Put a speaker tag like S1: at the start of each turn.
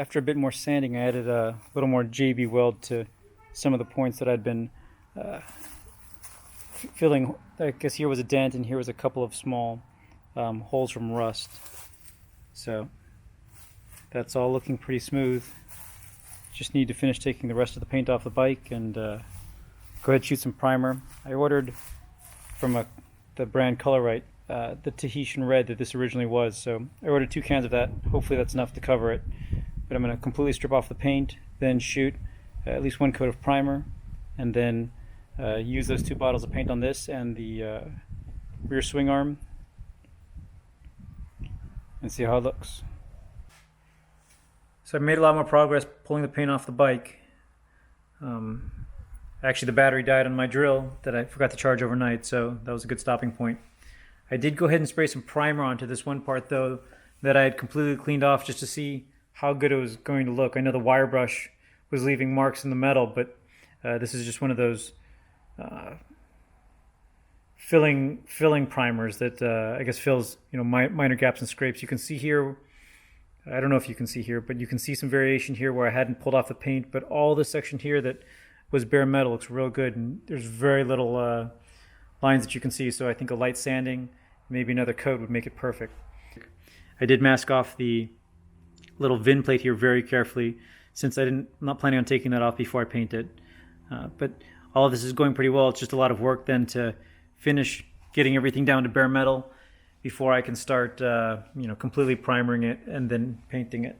S1: after a bit more sanding, I added a little more JB weld to some of the points that I'd been filling. I guess here was a dent and here was a couple of small holes from rust. So that's all looking pretty smooth. Just need to finish taking the rest of the paint off the bike and go ahead and shoot some primer. I ordered from the brand ColorRite the Tahitian Red that this originally was, so I ordered 2 cans of that. Hopefully that's enough to cover it. But I'm going to completely strip off the paint, then shoot at least 1 coat of primer, and then use those 2 bottles of paint on this and the rear swing arm and see how it looks. So I made a lot more progress pulling the paint off the bike. Actually, the battery died on my drill that I forgot to charge overnight, so that was a good stopping point. I did go ahead and spray some primer onto this one part though that I had completely cleaned off just to see how good it was going to look. I know the Wirebrush was leaving marks in the metal, but this is just one of those filling primers that I guess fills minor gaps and scrapes. You can see here, I don't know if you can see here, but you can see some variation here where I hadn't pulled off the paint, but all this section here that was bare metal looks real good, and there's very little lines that you can see, so I think a light sanding, maybe another coat would make it perfect. I did mask off the little VIN plate here very carefully since I'm not planning on taking that off before I paint it. But all of this is going pretty well. It's just a lot of work then to finish getting everything down to bare metal before I can start completely primering it and then painting it.